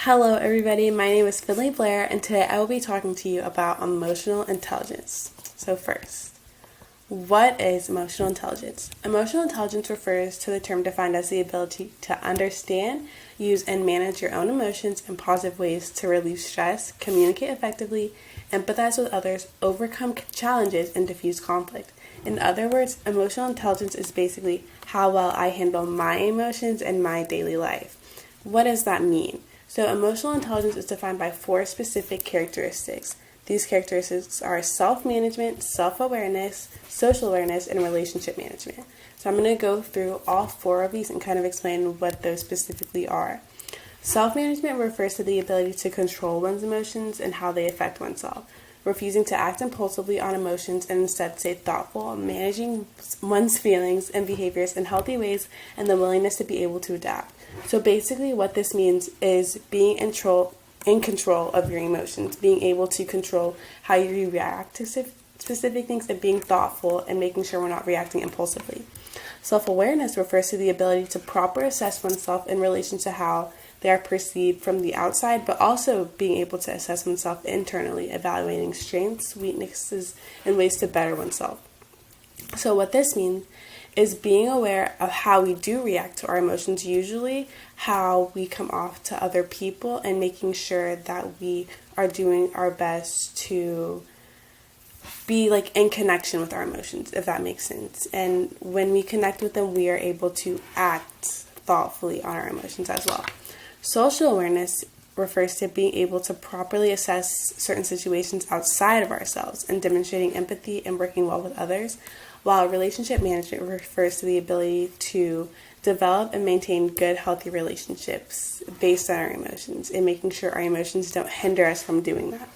Hello, everybody. My name is Finley Blair, and today I will be talking to you about emotional intelligence. So, first, what is emotional intelligence? Emotional intelligence refers to the term defined as the ability to understand, use, and manage your own emotions in positive ways to relieve stress, communicate effectively, empathize with others, overcome challenges, and diffuse conflict. In other words, emotional intelligence is basically how well I handle my emotions in my daily life. What does that mean? So emotional intelligence is defined by 4 specific characteristics. These characteristics are self-management, self-awareness, social awareness, and relationship management. So I'm going to go through all 4 of these and kind of explain what those specifically are. Self-management refers to the ability to control one's emotions and how they affect oneself. Refusing to act impulsively on emotions and instead stay thoughtful, managing one's feelings and behaviors in healthy ways, and the willingness to be able to adapt. So basically what this means is being in control of your emotions, being able to control how you react to specific things, and being thoughtful and making sure we're not reacting impulsively. Self-awareness refers to the ability to properly assess oneself in relation to how they are perceived from the outside, but also being able to assess oneself internally, evaluating strengths, weaknesses, and ways to better oneself. So what this means is being aware of how we do react to our emotions, usually how we come off to other people, and making sure that we are doing our best to be in connection with our emotions, if that makes sense. And when we connect with them, we are able to act thoughtfully on our emotions as well. Social awareness refers to being able to properly assess certain situations outside of ourselves and demonstrating empathy and working well with others, while relationship management refers to the ability to develop and maintain good, healthy relationships based on our emotions and making sure our emotions don't hinder us from doing that.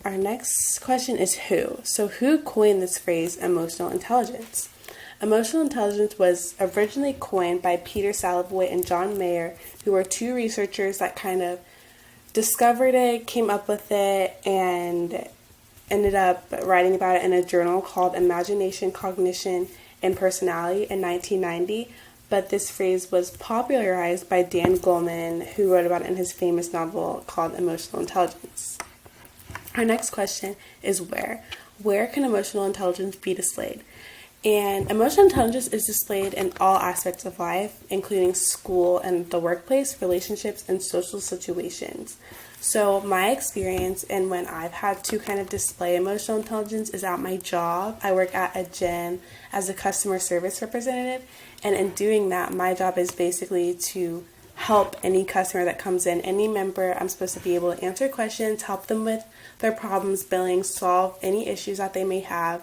Our next question is who? So who coined this phrase, emotional intelligence? Emotional intelligence was originally coined by Peter Salovey and John Mayer, who were 2 researchers that kind of discovered it, came up with it, and ended up writing about it in a journal called Imagination, Cognition, and Personality in 1990. But this phrase was popularized by Dan Goleman, who wrote about it in his famous novel called Emotional Intelligence. Our next question is where? Where can emotional intelligence be displayed? And emotional intelligence is displayed in all aspects of life, including school and the workplace, relationships, and social situations. So my experience and when I've had to kind of display emotional intelligence is at my job. I work at a gym as a customer service representative, and in doing that, my job is basically to help any customer that comes in, any member. I'm supposed to be able to answer questions, help them with their problems, billing, solve any issues that they may have,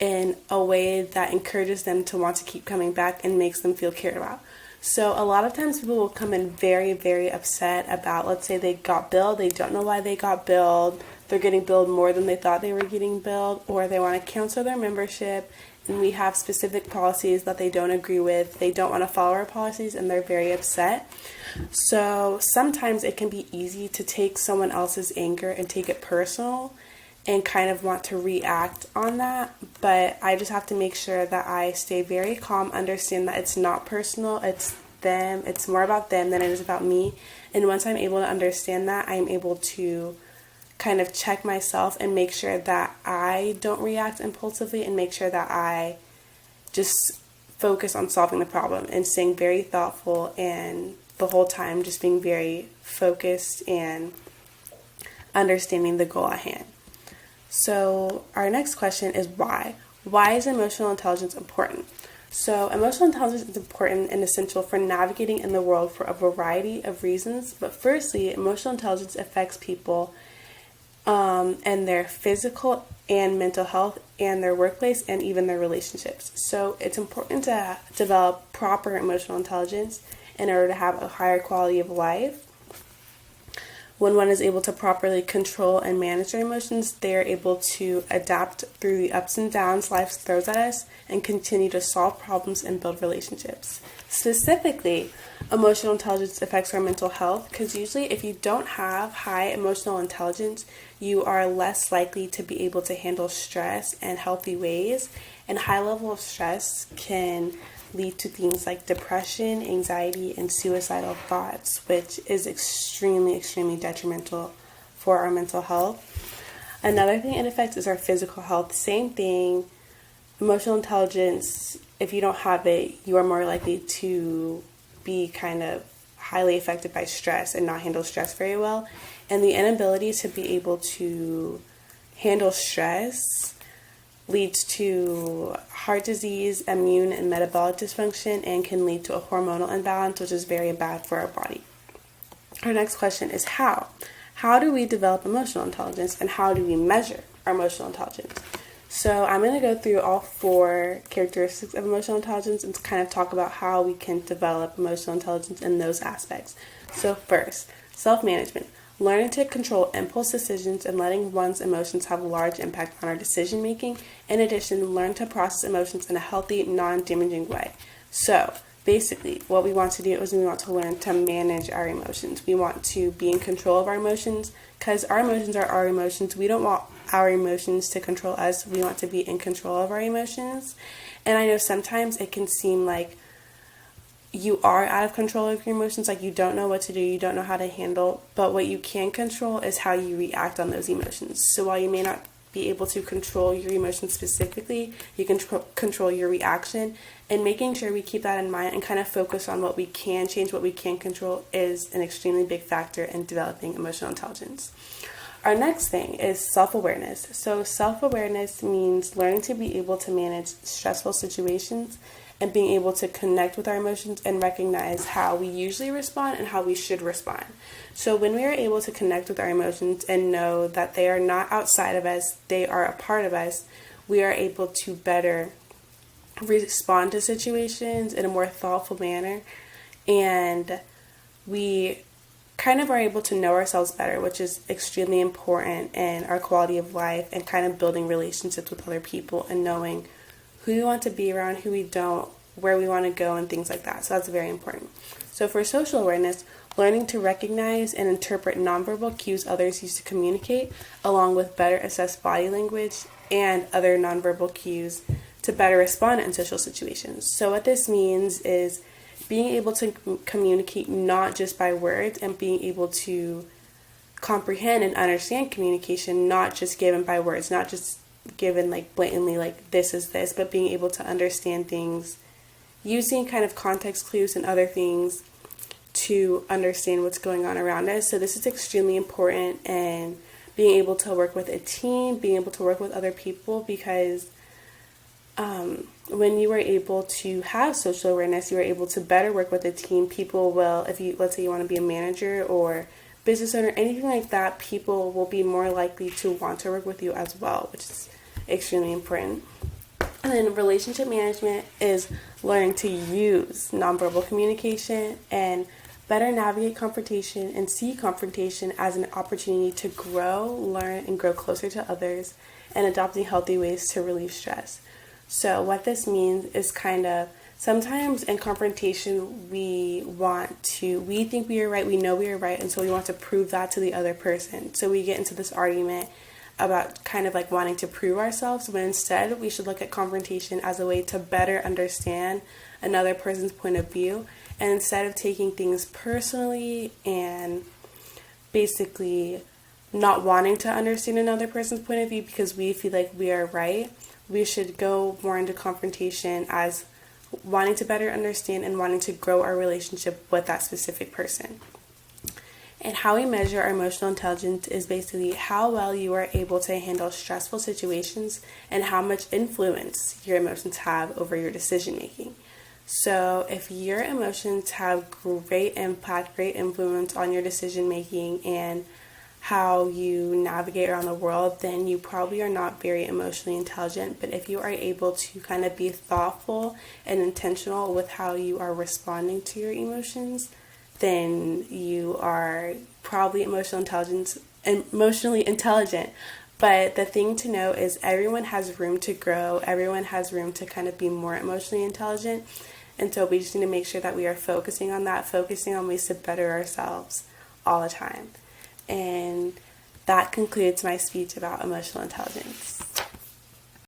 in a way that encourages them to want to keep coming back and makes them feel cared about. So a lot of times people will come in very, very upset about, let's say they got billed, they don't know why they got billed, they're getting billed more than they thought they were getting billed, or they want to cancel their membership, and we have specific policies that they don't agree with, they don't want to follow our policies, and they're very upset. So sometimes it can be easy to take someone else's anger and take it personal, and kind of want to react on that, but I just have to make sure that I stay very calm, understand that it's not personal, it's them, it's more about them than it is about me, and once I'm able to understand that, I'm able to kind of check myself and make sure that I don't react impulsively and make sure that I just focus on solving the problem and staying very thoughtful and the whole time just being very focused and understanding the goal at hand. So our next question is why? Why is emotional intelligence important? So emotional intelligence is important and essential for navigating in the world for a variety of reasons. But firstly, emotional intelligence affects people and their physical and mental health and their workplace and even their relationships. So it's important to develop proper emotional intelligence in order to have a higher quality of life. When one is able to properly control and manage their emotions, they are able to adapt through the ups and downs life throws at us and continue to solve problems and build relationships. Specifically, emotional intelligence affects our mental health because usually if you don't have high emotional intelligence, you are less likely to be able to handle stress in healthy ways, and high level of stress can lead to things like depression, anxiety, and suicidal thoughts, which is extremely, extremely detrimental for our mental health. Another thing it affects is our physical health. Same thing. Emotional intelligence, if you don't have it, you are more likely to be kind of highly affected by stress and not handle stress very well. And the inability to be able to handle stress leads to heart disease, immune and metabolic dysfunction, and can lead to a hormonal imbalance, which is very bad for our body. Our next question is how? How do we develop emotional intelligence, and how do we measure our emotional intelligence? So I'm going to go through all 4 characteristics of emotional intelligence and kind of talk about how we can develop emotional intelligence in those aspects. So first, self-management. Learning to control impulse decisions and letting one's emotions have a large impact on our decision making. In addition, learn to process emotions in a healthy, non-damaging way. So basically, what we want to do is we want to learn to manage our emotions. We want to be in control of our emotions because our emotions are our emotions. We don't want our emotions to control us. We want to be in control of our emotions. And I know sometimes it can seem like you are out of control of your emotions, like you don't know what to do, you don't know how to handle, but what you can control is how you react on those emotions. So while you may not be able to control your emotions specifically, you can control your reaction, and making sure we keep that in mind and kind of focus on what we can change, what we can control is an extremely big factor in developing emotional intelligence. Our next thing is self-awareness. So self-awareness means learning to be able to manage stressful situations and being able to connect with our emotions and recognize how we usually respond and how we should respond. So when we are able to connect with our emotions and know that they are not outside of us, they are a part of us, we are able to better respond to situations in a more thoughtful manner, and we kind of are able to know ourselves better, which is extremely important in our quality of life and kind of building relationships with other people and knowing who we want to be around, who we don't, where we want to go, and things like that. So that's very important. So for social awareness, learning to recognize and interpret nonverbal cues others use to communicate, along with better assess body language and other nonverbal cues to better respond in social situations. So what this means is being able to communicate not just by words and being able to comprehend and understand communication, not just given by words, not just given like blatantly like this is this, but being able to understand things using kind of context clues and other things to understand what's going on around us. So this is extremely important, and being able to work with a team, being able to work with other people, because when you are able to have social awareness, you are able to better work with a team. People will, if you, let's say you want to be a manager or business owner, anything like that, people will be more likely to want to work with you as well, which is extremely important. And then relationship management is learning to use nonverbal communication and better navigate confrontation and see confrontation as an opportunity to grow, learn, and grow closer to others, and adopting healthy ways to relieve stress. So what this means is kind of sometimes in confrontation we think we are right, we know we are right, and so we want to prove that to the other person. So we get into this argument about kind of like wanting to prove ourselves, when instead we should look at confrontation as a way to better understand another person's point of view, and instead of taking things personally and basically not wanting to understand another person's point of view because we feel like we are right, we should go more into confrontation as wanting to better understand and wanting to grow our relationship with that specific person. And how we measure our emotional intelligence is basically how well you are able to handle stressful situations and how much influence your emotions have over your decision making. So if your emotions have great impact, great influence on your decision making and how you navigate around the world, then you probably are not very emotionally intelligent. But if you are able to kind of be thoughtful and intentional with how you are responding to your emotions, then you are probably emotionally intelligent. But the thing to know is everyone has room to grow. Everyone has room to kind of be more emotionally intelligent. And so we just need to make sure that we are focusing on that, focusing on ways to better ourselves all the time. And that concludes my speech about emotional intelligence.